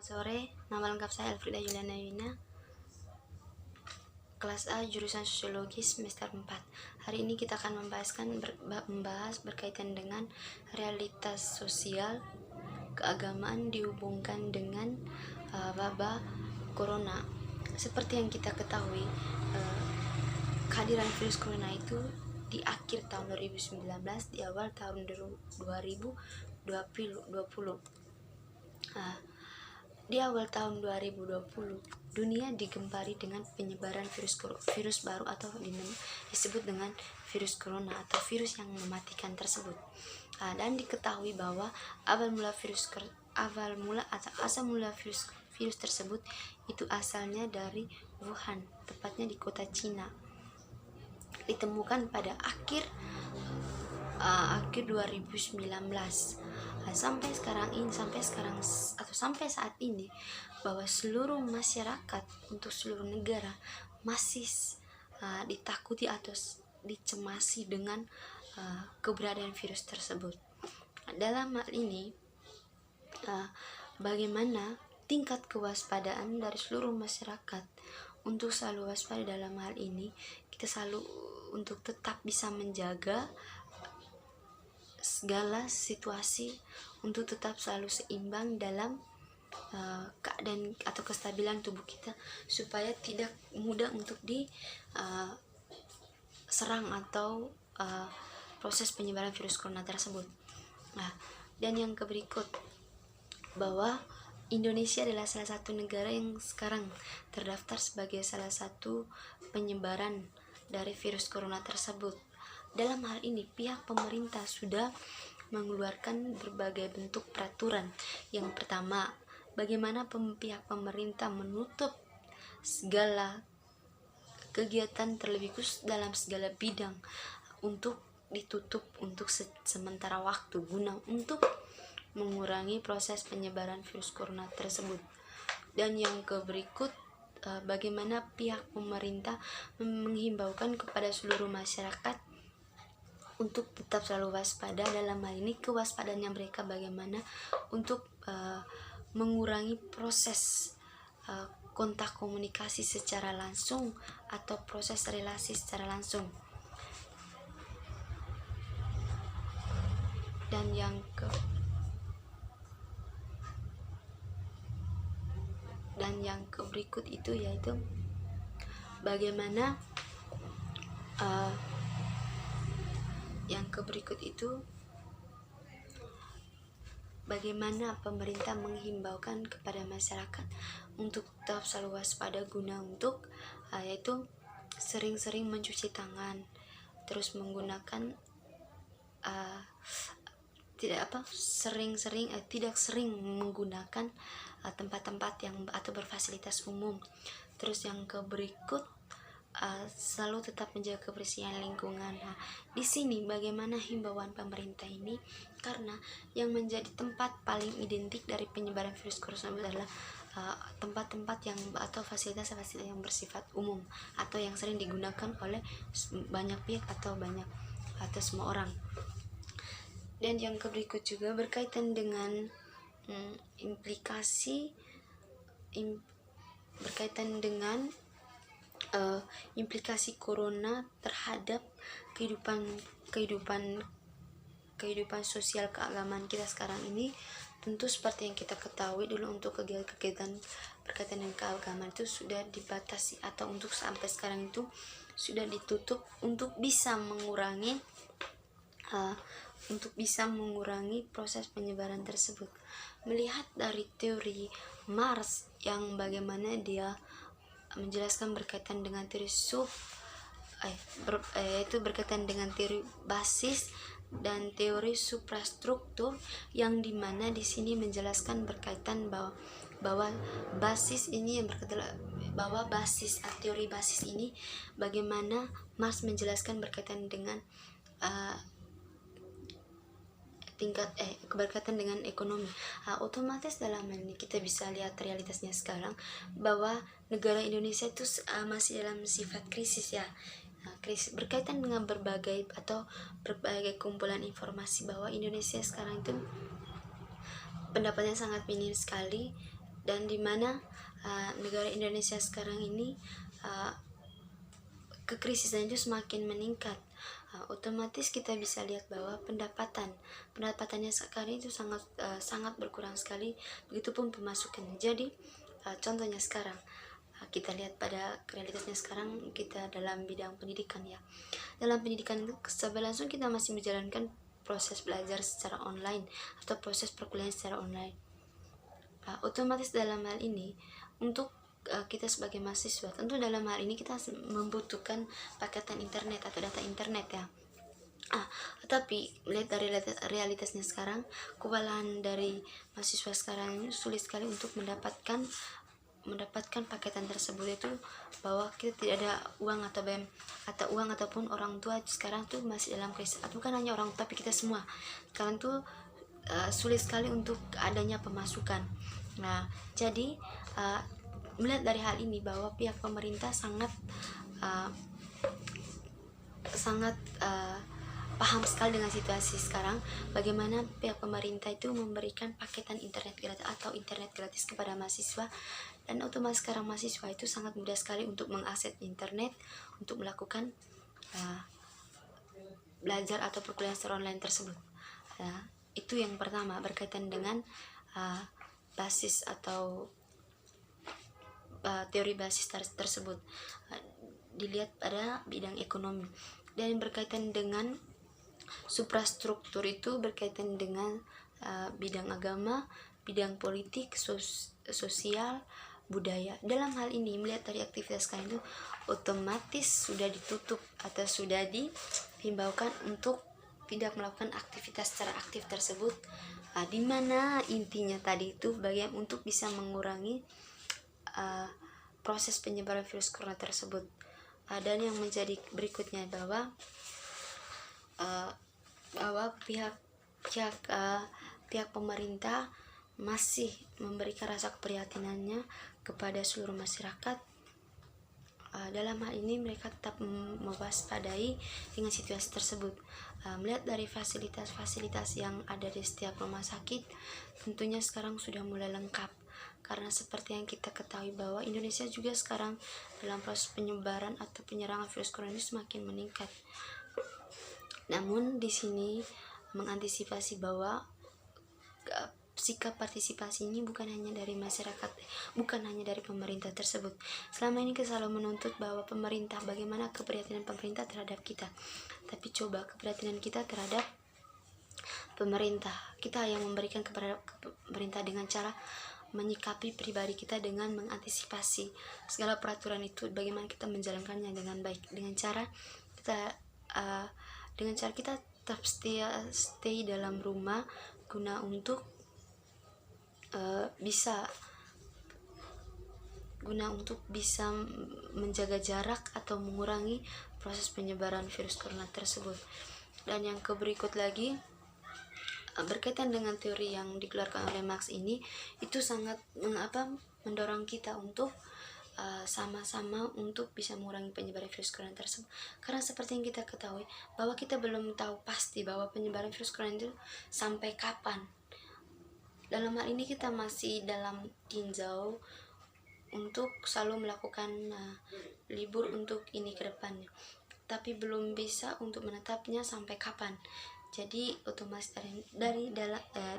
Selamat sore, nama lengkap saya Elfrida Juliana Yuna, kelas A jurusan Sosiologi semester 4. Hari ini kita akan membahas berkaitan dengan realitas sosial keagamaan dihubungkan dengan wabah corona. Seperti yang kita ketahui, kehadiran virus corona itu di akhir tahun 2019, di awal tahun 2020. Di awal tahun 2020, dunia digempari dengan penyebaran virus baru atau disebut dengan virus corona atau virus yang mematikan tersebut. Dan diketahui bahwa asal mula virus tersebut itu asalnya dari Wuhan, tepatnya di kota Cina. Ditemukan pada akhir 2019. Sampai saat ini bahwa seluruh masyarakat untuk seluruh negara masih ditakuti atau dicemasi dengan keberadaan virus tersebut. Dalam hal ini, bagaimana tingkat kewaspadaan dari seluruh masyarakat untuk selalu waspada dalam hal ini, kita selalu untuk tetap bisa menjaga segala situasi untuk tetap selalu seimbang dalam keadaan atau kestabilan tubuh kita, supaya tidak mudah untuk diserang atau proses penyebaran virus corona tersebut. Dan yang berikut, bahwa Indonesia adalah salah satu negara yang sekarang terdaftar sebagai salah satu penyebaran dari virus corona tersebut. Dalam hal ini, pihak pemerintah sudah mengeluarkan berbagai bentuk peraturan. Yang pertama, bagaimana pihak pemerintah menutup segala kegiatan terlebih khusus dalam segala bidang untuk ditutup untuk sementara waktu guna untuk mengurangi proses penyebaran virus corona tersebut. Dan yang berikut, bagaimana pihak pemerintah menghimbaukan kepada seluruh masyarakat untuk tetap selalu waspada. Dalam hal ini, kewaspadaannya mereka bagaimana untuk mengurangi proses kontak komunikasi secara langsung atau proses relasi secara langsung. Dan yang berikut itu yaitu bagaimana bagaimana pemerintah menghimbaukan kepada masyarakat untuk tetap selalu waspada guna untuk yaitu sering-sering mencuci tangan, terus menggunakan tidak sering menggunakan tempat-tempat yang atau berfasilitas umum. Terus yang berikut, selalu tetap menjaga kebersihan lingkungan. Di sini bagaimana himbauan pemerintah ini, karena yang menjadi tempat paling identik dari penyebaran virus corona adalah tempat-tempat yang atau fasilitas yang bersifat umum atau yang sering digunakan oleh banyak pihak atau semua orang. Dan yang berikut juga berkaitan dengan implikasi corona terhadap kehidupan sosial keagamaan kita sekarang ini. Tentu seperti yang kita ketahui dulu, untuk kegiatan berkaitan dengan keagamaan itu sudah dibatasi atau untuk sampai sekarang itu sudah ditutup untuk bisa mengurangi proses penyebaran tersebut. Melihat dari teori Mars yang bagaimana dia menjelaskan berkaitan dengan teori itu berkaitan dengan teori basis dan teori suprastruktur, yang dimana di sini menjelaskan berkaitan bahwa basis ini yang teori basis ini bagaimana Mars menjelaskan berkaitan dengan berkaitan dengan ekonomi. Otomatis dalam ini kita bisa lihat realitasnya sekarang bahwa negara Indonesia itu masih dalam sifat krisis ya. Krisis berkaitan dengan berbagai kumpulan informasi bahwa Indonesia sekarang itu pendapatnya sangat minim sekali, dan dimana negara Indonesia sekarang ini kekrisisan itu semakin meningkat. Otomatis kita bisa lihat bahwa pendapatannya sekarang itu sangat berkurang sekali, begitupun pemasukannya. Jadi contohnya sekarang kita lihat pada realitasnya sekarang, kita dalam bidang pendidikan ya. Dalam pendidikan itu langsung kita masih menjalankan proses belajar secara online atau proses perkuliahan secara online. Otomatis dalam hal ini untuk kita sebagai mahasiswa, tentu dalam hal ini kita membutuhkan paketan internet atau data internet ya. Tapi melihat dari realitasnya sekarang, kewalahan dari mahasiswa sekarang ini sulit sekali untuk mendapatkan paketan tersebut, itu bahwa kita tidak ada uang atau ataupun orang tua sekarang tuh masih dalam krisis. Bukan hanya orang tua, tapi kita semua sekarang tuh sulit sekali untuk adanya pemasukan. Jadi melihat dari hal ini bahwa pihak pemerintah sangat paham sekali dengan situasi sekarang, bagaimana pihak pemerintah itu memberikan paketan internet gratis atau internet gratis kepada mahasiswa, dan otomatis sekarang mahasiswa itu sangat mudah sekali untuk mengakses internet untuk melakukan belajar atau perkuliahan secara online tersebut. Itu yang pertama berkaitan dengan basis atau teori basis tersebut, dilihat pada bidang ekonomi. Dan berkaitan dengan suprastruktur itu berkaitan dengan bidang agama, bidang politik, sosial, budaya. Dalam hal ini melihat dari aktivitas kalian itu otomatis sudah ditutup atau sudah dihimbaukan untuk tidak melakukan aktivitas secara aktif tersebut, di mana intinya tadi itu bagian untuk bisa mengurangi proses penyebaran virus corona tersebut. Dan yang menjadi berikutnya bahwa pihak pemerintah masih memberikan rasa keprihatinannya kepada seluruh masyarakat. Dalam hal ini mereka tetap mewaspadai dengan situasi tersebut. Melihat dari fasilitas-fasilitas yang ada di setiap rumah sakit, tentunya sekarang sudah mulai lengkap, karena seperti yang kita ketahui bahwa Indonesia juga sekarang dalam proses penyebaran atau penyerangan virus corona ini semakin meningkat. Namun di sini mengantisipasi bahwa sikap partisipasi ini bukan hanya dari masyarakat, bukan hanya dari pemerintah tersebut. Selama ini kita selalu menuntut bahwa pemerintah, bagaimana keprihatinan pemerintah terhadap kita, tapi coba keprihatinan kita terhadap pemerintah, kita yang memberikan kepada pemerintah dengan cara menyikapi pribadi kita dengan mengantisipasi segala peraturan itu, bagaimana kita menjalankannya dengan baik, dengan cara kita tetap stay dalam rumah guna untuk bisa menjaga jarak atau mengurangi proses penyebaran virus corona tersebut. Dan yang berikut lagi berkaitan dengan teori yang dikeluarkan oleh Marx ini, itu sangat mendorong kita untuk sama-sama untuk bisa mengurangi penyebaran virus corona tersebut. Karena seperti yang kita ketahui bahwa kita belum tahu pasti bahwa penyebaran virus corona itu sampai kapan. Dalam hal ini kita masih dalam tinjau untuk selalu melakukan libur untuk ini ke depannya, tapi belum bisa untuk menetapnya sampai kapan. Jadi otomatis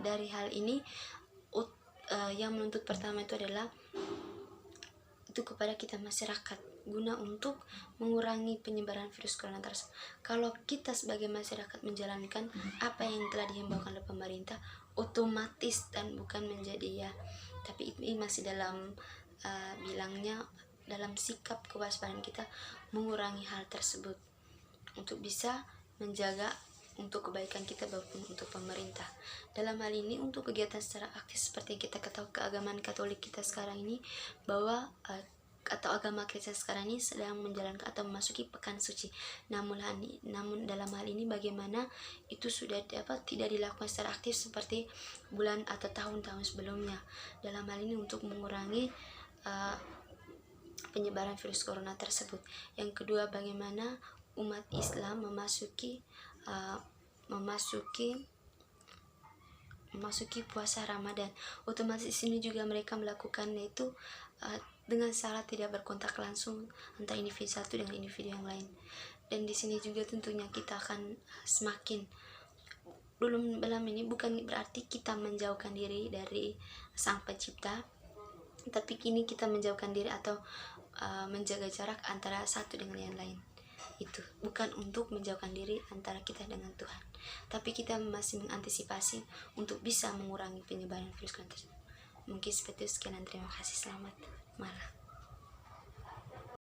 dari hal ini yang menuntut pertama itu adalah itu kepada kita masyarakat, guna untuk mengurangi penyebaran virus corona tersebut. Kalau kita sebagai masyarakat menjalankan apa yang telah dihimbaukan oleh pemerintah, otomatis dan bukan menjadi tapi ini masih dalam bilangnya dalam sikap kewaspadaan kita mengurangi hal tersebut untuk bisa menjaga untuk kebaikan kita maupun untuk pemerintah. Dalam hal ini untuk kegiatan secara aktif seperti yang kita ketahui keagamaan Katolik kita sekarang ini, bahwa atau agama Kristen sekarang ini sedang menjalankan atau memasuki pekan suci. Namun dalam hal ini bagaimana itu sudah tidak dilakukan secara aktif seperti bulan atau tahun-tahun sebelumnya. Dalam hal ini untuk mengurangi penyebaran virus corona tersebut. Yang kedua, bagaimana umat Islam memasuki memasuki puasa Ramadan. Otomatis di sini juga mereka melakukannya itu dengan cara tidak berkontak langsung antara individu satu dengan individu yang lain. Dan di sini juga tentunya kita akan semakin, belum dalam ini bukan berarti kita menjauhkan diri dari Sang Pencipta, tapi kini kita menjauhkan diri atau menjaga jarak antara satu dengan yang lain. Itu bukan untuk menjauhkan diri antara kita dengan Tuhan, tapi kita masih mengantisipasi untuk bisa mengurangi penyebaran virus corona tersebut. Mungkin seperti itu, sekian dan terima kasih. Selamat malam.